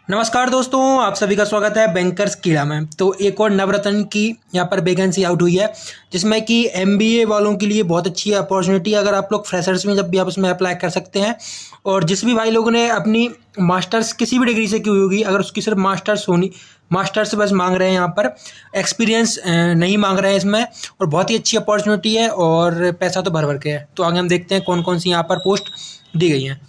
नमस्कार दोस्तों, आप सभी का स्वागत है बैंकर्स कीड़ा में। तो एक और नवरत्न की यहाँ पर वैकेंसी आउट हुई है, जिसमें कि एमबीए वालों के लिए बहुत अच्छी अपॉर्चुनिटी। अगर आप लोग फ्रेशर्स में जब भी आप उसमें अप्लाई कर सकते हैं, और जिस भी भाई लोगों ने अपनी मास्टर्स किसी भी डिग्री से की हुई होगी, अगर उसकी सिर्फ मास्टर्स बस मांग रहे हैं, यहाँ पर एक्सपीरियंस नहीं मांग रहे हैं इसमें, और बहुत ही अच्छी अपॉर्चुनिटी है और पैसा तो भर भर के है। तो आगे हम देखते हैं कौन कौन सी यहाँ पर पोस्ट दी गई हैं।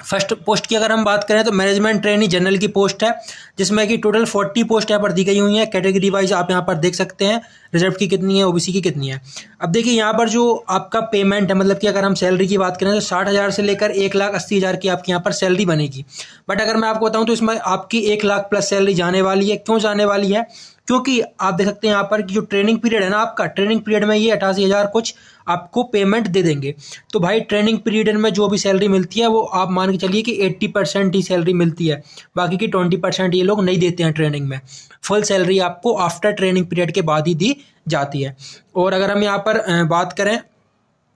फर्स्ट पोस्ट की अगर हम बात करें तो मैनेजमेंट ट्रेनी जनरल की पोस्ट है, जिसमें कि टोटल 40 पोस्ट यहाँ पर दी गई हुई है। कैटेगरी वाइज आप यहाँ पर देख सकते हैं रिजर्व की कितनी है, ओबीसी की कितनी है। अब देखिए यहाँ पर जो आपका पेमेंट है, मतलब कि अगर हम सैलरी की बात करें तो 60,000 से लेकर 1,80,000 की आपकी यहाँ पर सैलरी बनेगी। बट अगर मैं आपको बताऊँ तो इसमें आपकी 1 लाख प्लस सैलरी जाने वाली है। क्यों जाने वाली है? क्योंकि आप देख सकते हैं यहाँ पर कि जो ट्रेनिंग पीरियड है ना, आपका ट्रेनिंग पीरियड में ये 88,000 कुछ आपको पेमेंट दे देंगे। तो भाई ट्रेनिंग पीरियड में जो भी सैलरी मिलती है वो आप मान के चलिए कि 80% ही सैलरी मिलती है, बाकी की 20% ये लोग नहीं देते हैं ट्रेनिंग में। फुल सैलरी आपको आफ्टर ट्रेनिंग पीरियड के बाद ही दी जाती है। और अगर हम यहाँ पर बात करें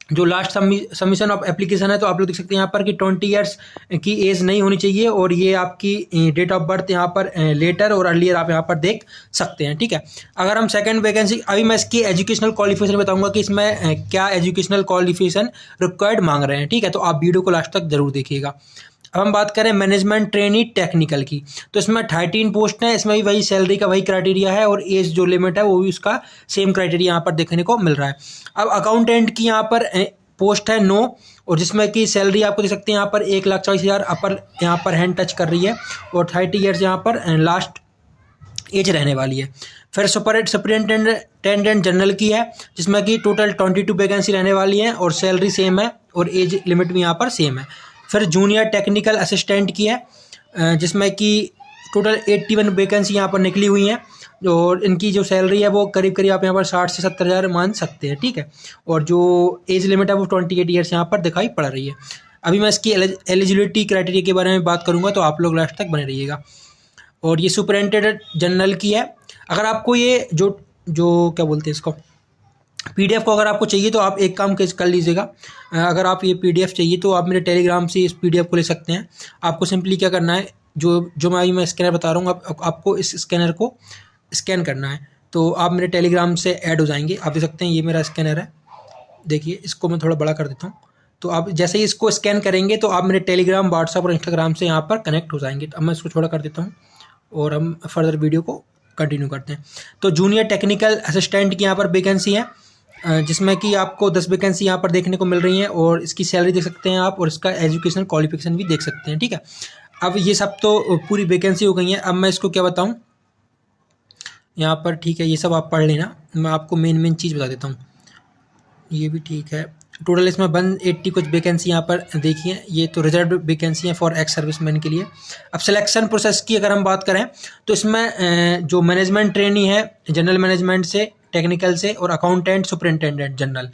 जो लास्ट सबमिशन ऑफ एप्लीकेशन है, तो आप लोग देख सकते हैं यहाँ पर कि 20 ईयर्स की एज नहीं होनी चाहिए, और ये आपकी डेट ऑफ बर्थ यहाँ पर लेटर और अर्लियर आप यहाँ पर देख सकते हैं। ठीक है। अगर हम सेकंड वैकेंसी, अभी मैं इसकी एजुकेशनल क्वालिफिकेशन बताऊंगा कि इसमें क्या एजुकेशनल क्वालिफिकेशन रिक्वायर्ड मांग रहे हैं। ठीक है, तो आप वीडियो को लास्ट तक जरूर देखिएगा। अब हम बात करें मैनेजमेंट ट्रेनी टेक्निकल की, तो इसमें 13 पोस्ट है। इसमें भी वही सैलरी का वही क्राइटेरिया है, और एज जो लिमिट है वो भी उसका सेम क्राइटेरिया यहाँ पर देखने को मिल रहा है। अब अकाउंटेंट की यहाँ पर पोस्ट है 9, और जिसमें कि सैलरी आपको देख सकते हैं यहाँ पर 1,40,000 अपर यहाँ पर हैंड टच कर रही है, और 30 ईयर्स यहाँ पर लास्ट एज रहने वाली है। फिर सुपरिटेंडेंट जनरल की है, जिसमें कि टोटल 22 वैकेंसी रहने वाली है, और सैलरी सेम है, और एज लिमिट भी यहाँ पर सेम है। फिर जूनियर टेक्निकल असिस्टेंट की है, जिसमें कि टोटल 81 वैकेंसी यहाँ पर निकली हुई हैं, और इनकी जो सैलरी है वो करीब करीब आप यहाँ पर 60 से 70,000 मान सकते हैं। ठीक है, और जो एज लिमिट है वो 28 ईयर्स यहाँ पर दिखाई पड़ रही है। अभी मैं इसकी एलिजिबिलिटी क्राइटेरिया के बारे में बात करूँगा, तो आप लोग लास्ट तक बने रहिएगा। और ये सुपरिटेंडेंट जनरल की है। अगर आपको ये जो जो क्या बोलते हैं इसको, पीडीएफ को अगर आपको चाहिए तो आप एक काम कर लीजिएगा। अगर आप ये पीडीएफ चाहिए तो आप मेरे टेलीग्राम से इस पीडीएफ को ले सकते हैं। आपको सिंपली क्या करना है, जो मैं स्कैनर बता रहा हूँ, आपको इस स्कैनर को स्कैन करना है। तो आप मेरे टेलीग्राम से ऐड हो जाएंगे। आप देख सकते हैं ये मेरा स्कैनर है, देखिए इसको मैं थोड़ा बड़ा कर देता हूँ। तो आप जैसे ही इसको स्कैन करेंगे तो आप मेरे टेलीग्राम, व्हाट्सअप और इंस्टाग्राम से यहाँ पर कनेक्ट हो जाएंगे। अब मैं इसको थोड़ा कर देता हूँ, और हम फर्दर वीडियो को कंटिन्यू करते हैं। तो जूनियर टेक्निकल असिस्टेंट की यहाँ पर वैकेंसी है, जिसमें कि आपको 10 वैकेंसी यहाँ पर देखने को मिल रही हैं, और इसकी सैलरी देख सकते हैं आप, और इसका एजुकेशन क्वालिफिकेशन भी देख सकते हैं। ठीक है, अब ये सब तो पूरी वैकेंसी हो गई है। अब मैं इसको क्या बताऊँ यहाँ पर, ठीक है ये सब आप पढ़ लेना, मैं आपको मेन चीज़ बता देता हूँ। ये भी ठीक है। टोटल इसमें 180 कुछ वैकेंसी यहाँ पर देखिए, ये तो रिजर्व वैकेंसी है फॉर एक्स सर्विसमैन के लिए। अब सिलेक्शन प्रोसेस की अगर हम बात करें तो इसमें जो मैनेजमेंट ट्रेनी है जनरल मैनेजमेंट से, टेक्निकल से, और अकाउंटेंट सुपरिटेंडेंट जनरल,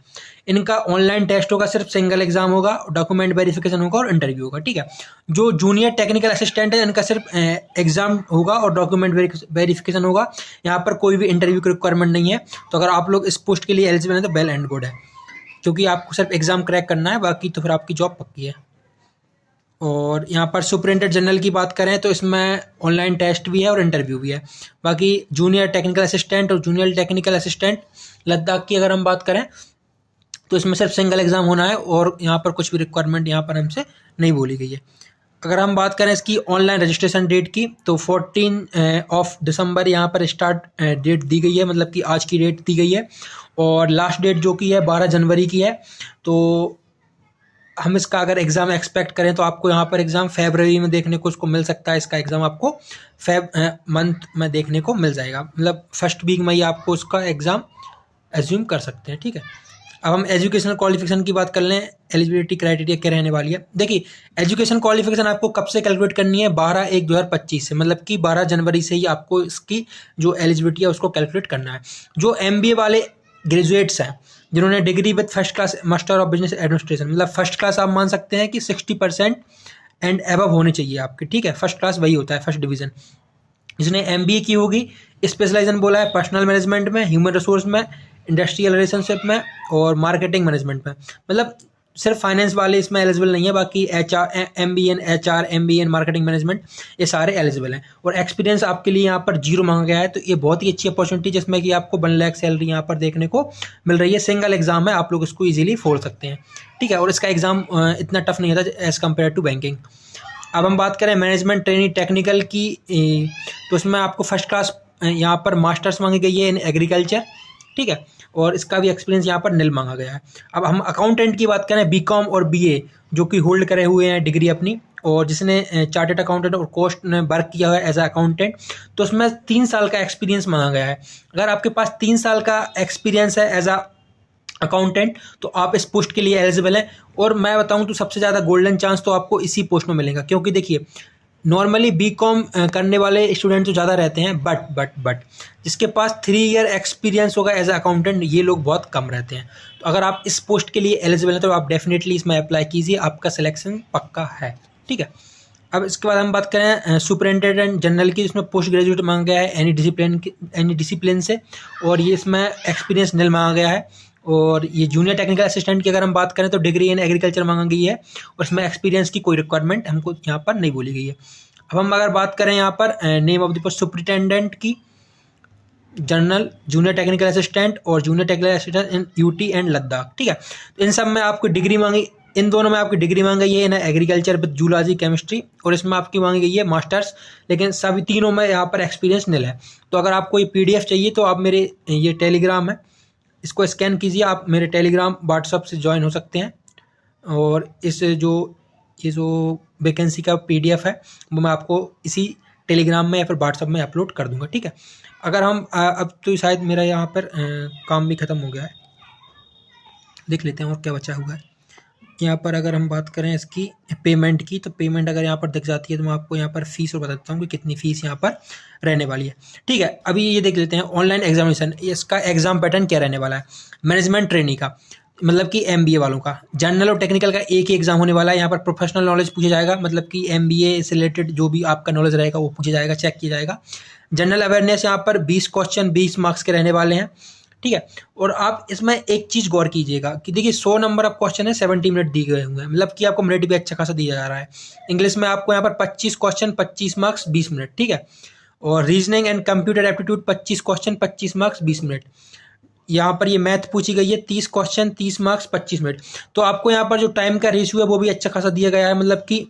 इनका ऑनलाइन टेस्ट होगा, सिर्फ सिंगल एग्जाम होगा, डॉक्यूमेंट वेरिफिकेशन होगा और इंटरव्यू होगा। ठीक है, जो जूनियर टेक्निकल असिस्टेंट है इनका सिर्फ एग्जाम होगा और डॉक्यूमेंट वेरिफिकेशन होगा। यहाँ पर कोई भी इंटरव्यू की रिक्वायरमेंट नहीं है। तो अगर आप लोग इस पोस्ट के लिए एलिजिबल हैं तो वेल एंड गुड है, क्योंकि आपको सिर्फ एग्ज़ाम क्रैक करना है, बाकी तो फिर आपकी जॉब पक्की है। और यहाँ पर सुपरिटेंडेंट जनरल की बात करें तो इसमें ऑनलाइन टेस्ट भी है और इंटरव्यू भी है। बाकी जूनियर टेक्निकल असिस्टेंट और जूनियर टेक्निकल असिस्टेंट लद्दाख की अगर हम बात करें तो इसमें सिर्फ सिंगल एग्ज़ाम होना है, और यहाँ पर कुछ भी रिक्वायरमेंट यहाँ पर हमसे नहीं बोली गई है। अगर हम बात करें इसकी ऑनलाइन रजिस्ट्रेशन डेट की, तो 14 दिसंबर यहाँ पर स्टार्ट डेट दी गई है, मतलब कि आज की डेट दी गई है, और लास्ट डेट जो की है 12 जनवरी की है। तो हम इसका अगर एग्ज़ाम एक्सपेक्ट करें तो आपको यहाँ पर एग्ज़ाम फरवरी में देखने को उसको मिल सकता है। इसका एग्ज़ाम आपको मंथ में देखने को मिल जाएगा, मतलब फर्स्ट वीक में ही आपको उसका एग्ज़ाम एज्यूम कर सकते हैं। ठीक है, अब हम एजुकेशनल क्वालिफिकेशन की बात कर लें। एलिजिबिलिटी क्राइटेरिया क्या रहने वाली है, देखिए एजुकेशन क्वालिफिकेशन आपको कब से कैलकुलेट करनी है, 12/1/2025 से, मतलब कि 12 जनवरी से ही आपको इसकी जो एलिजिबिलिटी है उसको कैलकुलेट करना है। जो एमबीए वाले ग्रेजुएट्स हैं जिन्होंने degree with first class master of business administration, मतलब फर्स्ट क्लास आप मान सकते हैं कि 60% एंड एबव होने चाहिए आपके। ठीक है, फर्स्ट क्लास वही होता है, फर्स्ट डिवीज़न। जिसने एमबीए की होगी, स्पेशलाइजेशन बोला है पर्सनल मैनेजमेंट में, ह्यूमन रिसोर्स में, इंडस्ट्रियल रिलेशनशिप में और मार्केटिंग मैनेजमेंट में, मतलब सिर्फ फाइनेंस वाले इसमें एलिजिबल नहीं है, बाकी एचआर एमबीए मार्केटिंग मैनेजमेंट ये सारे एलिजिबल हैं। और एक्सपीरियंस आपके लिए यहाँ पर 0 मांगा गया है, तो ये बहुत ही अच्छी अपॉर्चुनिटी जिसमें कि आपको 1 लाख सैलरी यहाँ पर देखने को मिल रही है। सिंगल एग्जाम है, आप लोग इसको ईजिली फोड़ सकते हैं, ठीक है। और इसका एग्जाम इतना टफ नहीं होता एज़ कम्पेयर टू बैंकिंग। अब हम बात करें मैनेजमेंट ट्रेनिंग टेक्निकल की, तो उसमें आपको फर्स्ट क्लास यहाँ पर मास्टर्स मांगी गई है इन एग्रीकल्चर, ठीक है। और इसका भी एक्सपीरियंस यहाँ पर निल मांगा गया है। अब हम अकाउंटेंट की बात करें, बीकॉम और बीए जो कि होल्ड करे हुए हैं डिग्री अपनी, और जिसने चार्टर्ड अकाउंटेंट और कोस्ट ने वर्क किया हुआ है एज अ अकाउंटेंट, तो उसमें 3 साल का एक्सपीरियंस मांगा गया है। अगर आपके पास 3 साल का एक्सपीरियंस है एज अ अकाउंटेंट तो आप इस पोस्ट के लिए एलिजिबल हैं। और मैं बताऊं तो सबसे ज़्यादा गोल्डन चांस तो आपको इसी पोस्ट में मिलेगा, क्योंकि देखिए नॉर्मली बीकॉम करने वाले स्टूडेंट तो ज़्यादा रहते हैं, बट जिसके पास 3 ईयर एक्सपीरियंस होगा एज अ अकाउंटेंट ये लोग बहुत कम रहते हैं। तो अगर आप इस पोस्ट के लिए एलिजिबल हैं तो आप डेफिनेटली इसमें अप्लाई कीजिए, आपका सिलेक्शन पक्का है, ठीक है। अब इसके बाद हम बात करें सुपरिटेंडेंट जनरल की, इसमें पोस्ट ग्रेजुएट मांगा गया है एनी डिसिप्लिन से, और ये इसमें एक्सपीरियंस निल मांगा गया है। और ये जूनियर टेक्निकल असिस्टेंट की अगर हम बात करें तो डिग्री इन एग्रीकल्चर मांगा गई है, और इसमें एक्सपीरियंस की कोई रिक्वायरमेंट हमको यहाँ पर नहीं बोली गई है। अब हम अगर बात करें यहाँ पर name of the post superintendent की, जनरल, जूनियर टेक्निकल असिस्टेंट और junior technical assistant in UT and Ladakh, ठीक है। तो इन सब में आपको डिग्री मांगी, इन दोनों में आपकी डिग्री मांगी गई है ना, एग्रीकल्चर विद जूलॉजी केमिस्ट्री, और इसमें आपकी मांगी गई है मास्टर्स, लेकिन सभी तीनों में यहाँ पर एक्सपीरियंस निल है। तो अगर आपको ये पीडीएफ चाहिए तो आप मेरे ये टेलीग्राम है, इसको स्कैन कीजिए, आप मेरे टेलीग्राम व्हाट्सअप से ज्वाइन हो सकते हैं। और ये जो वैकेंसी का पीडीएफ है वो मैं आपको इसी टेलीग्राम में या फिर व्हाट्सअप में अपलोड कर दूंगा, ठीक है। अगर हम अब तो शायद मेरा यहाँ पर काम भी ख़त्म हो गया है, देख लेते हैं और क्या बचा हुआ है। यहाँ पर अगर हम बात करें इसकी पेमेंट की, तो पेमेंट अगर यहाँ पर दिख जाती है तो मैं आपको यहाँ पर फीस और बताता हूँ कि कितनी फ़ीस यहाँ पर रहने वाली है, ठीक है। अभी ये देख लेते हैं ऑनलाइन एग्जामिनेशन, इसका एग्जाम पैटर्न क्या रहने वाला है। मैनेजमेंट ट्रेनिंग का मतलब कि एमबीए वालों का, जनरल और टेक्निकल का एक ही एग्जाम होने वाला है। यहाँ पर प्रोफेशनल नॉलेज पूछा जाएगा, मतलब कि एमबीए से रिलेटेड जो भी आपका नॉलेज रहेगा वो पूछा जाएगा, चेक किया जाएगा। जनरल अवेयरनेस यहाँ पर 20 क्वेश्चन 20 मार्क्स के रहने वाले हैं, ठीक है। और आप इसमें एक चीज़ गौर कीजिएगा कि देखिए 100 नंबर ऑफ क्वेश्चन है, 70 मिनट दिए गए हुए हैं, मतलब कि आपको मिनट भी अच्छा खासा दिया जा रहा है। इंग्लिश में आपको यहाँ पर 25 क्वेश्चन 25 मार्क्स 20 मिनट, ठीक है। और reasoning and computer aptitude 25 question 25 marks 20 minute. यहाँ पर ये मैथ पूछी गई है 30 क्वेश्चन 30 मार्क्स 25 मिनट। तो आपको यहाँ पर जो टाइम का रेशियो है वो भी अच्छा खासा दिया गया है, मतलब कि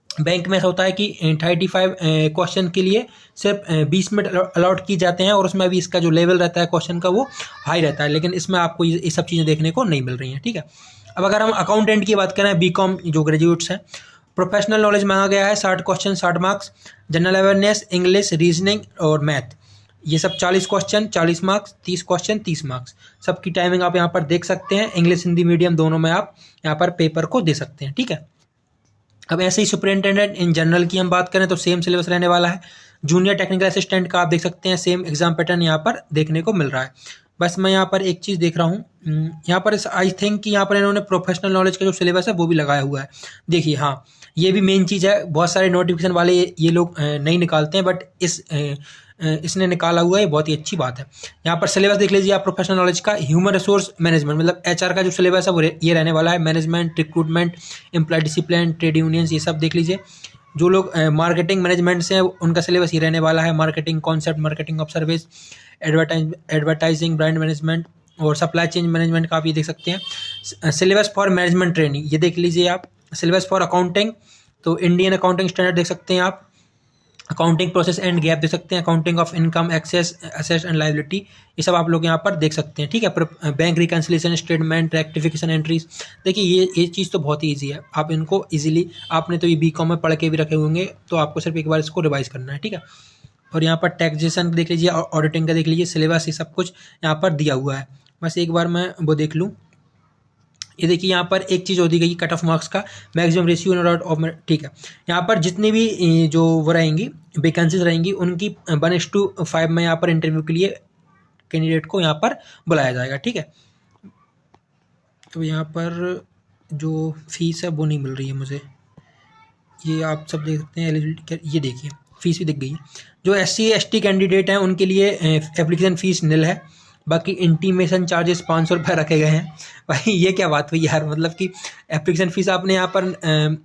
बैंक में ऐसा होता है कि 35 क्वेश्चन के लिए सिर्फ 20 मिनट अलॉट किए जाते हैं, और उसमें भी इसका जो लेवल रहता है क्वेश्चन का वो हाई रहता है, लेकिन इसमें आपको ये सब चीज़ें देखने को नहीं मिल रही हैं, ठीक है। अब अगर हम अकाउंटेंट की बात करें, बीकॉम जो ग्रेजुएट्स हैं, प्रोफेशनल नॉलेज मांगा गया है 60 question 60 marks, general awareness, English, reasoning और मैथ ये सब 40 क्वेश्चन 40 मार्क्स, 30 क्वेश्चन 30 मार्क्स। सबकी टाइमिंग आप यहाँ पर देख सकते हैं, इंग्लिश हिंदी मीडियम दोनों में आप यहाँ पर पेपर को दे सकते हैं, ठीक है। अब ऐसे ही सुपरिटेंडेंट इन जनरल की हम बात करें तो सेम सिलेबस रहने वाला है। जूनियर टेक्निकल असिस्टेंट का आप देख सकते हैं, सेम एग्जाम पैटर्न यहाँ पर देखने को मिल रहा है। बस मैं यहाँ पर एक चीज़ देख रहा हूँ, यहाँ पर आई थिंक कि यहाँ पर इन्होंने प्रोफेशनल नॉलेज का जो सिलेबस है वो भी लगाया हुआ है। देखिए हाँ, ये भी मेन चीज़ है, बहुत सारे नोटिफिकेशन वाले ये लोग नहीं निकालते हैं, बट इसने निकाला हुआ है, बहुत ही अच्छी बात है। यहाँ पर सिलेबस देख लीजिए आप प्रोफेशनल नॉलेज का। ह्यूमन रिसोर्स मैनेजमेंट मतलब एचआर का जो सिलेबस है वो ये रहने वाला है। Management, recruitment, employ discipline, trade unions ये सब देख लीजिए। जो लोग मार्केटिंग मैनेजमेंट से हैं उनका सिलेबस ये रहने वाला है। Marketing concept, marketing of service, advertising, brand management और सप्लाई चेन मैनेजमेंट का आप ये देख सकते हैं। सिलेबस फॉर मैनेजमेंट ट्रेनिंग ये देख लीजिए आप। सिलेबस फॉर अकाउंटिंग तो इंडियन अकाउंटिंग स्टैंडर्ड देख सकते हैं आप। अकाउंटिंग प्रोसेस एंड गैप देख सकते हैं। Accounting of income, excess, asset and liability ये सब आप लोग यहाँ पर देख सकते हैं, ठीक है। Bank reconciliation, statement, rectification entries. देखिए ये चीज़ तो बहुत ही ईजी है, आप इनको ईजिली, आपने तो ये बीकॉम में पढ़ के भी रखे होंगे, तो आपको सिर्फ एक बार इसको रिवाइज करना है, ठीक है। और यहाँ पर टैक्सेशन देख लीजिए, ऑडिटिंग का देख लीजिए, सिलेबस ये सब कुछ यहाँ पर दिया हुआ है। बस एक बार मैं वो देख लूँ। ये देखिए यहाँ पर एक चीज़ होती गई कट ऑफ मार्क्स का मैक्सिमम रेशियो ऑफ, ठीक है। यहाँ पर जितनी भी जो वो रहेंगी वैकेंसीज रहेंगी उनकी 1:5 में यहाँ पर इंटरव्यू के लिए कैंडिडेट को यहाँ पर बुलाया जाएगा, ठीक है। तो यहाँ पर जो फीस है वो नहीं मिल रही है मुझे, ये आप सब देख सकते हैं। एलिजिबिलिटी ये देखिए फीस भी दिख गई है। जो SC ST कैंडिडेट हैं उनके लिए एप्लीकेशन फ़ीस निल है, बाकी इंटीमेशन चार्जेस 500 रुपये रखे गए हैं। भाई ये क्या बात हुई यार, मतलब कि एप्लीकेशन फ़ीस आपने यहाँ पर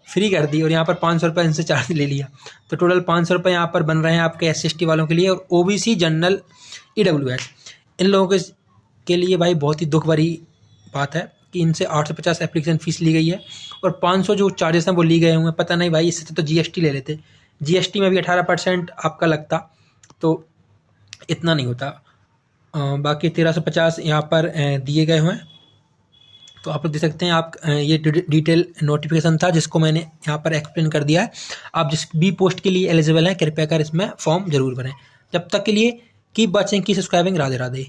फ्री कर दी और यहाँ पर 500 रुपये इनसे चार्ज ले लिया, तो टोटल 500 रुपये यहाँ पर बन रहे हैं आपके SC/ST वालों के लिए और OBC जनरल EWS इन लोगों के लिए भाई बहुत ही दुख भरी बात है कि इनसे 850 एप्लीकेशन फ़ीस ली गई है और 500 जो चार्जेस हैं वो ली गए हुए हैं। पता नहीं भाई, इससे तो GST ले लेते, GST में भी 18% आपका लगता तो इतना नहीं होता। बाकी 1350 यहाँ पर दिए गए हुए हैं, तो आप लोग देख सकते हैं। आप ये डिटेल नोटिफिकेशन था जिसको मैंने यहाँ पर एक्सप्लेन कर दिया है। आप जिस भी पोस्ट के लिए एलिजिबल हैं कृपया कर इसमें फॉर्म जरूर भरें। जब तक के लिए keep watching, keep subscribing. Radhe Radhe.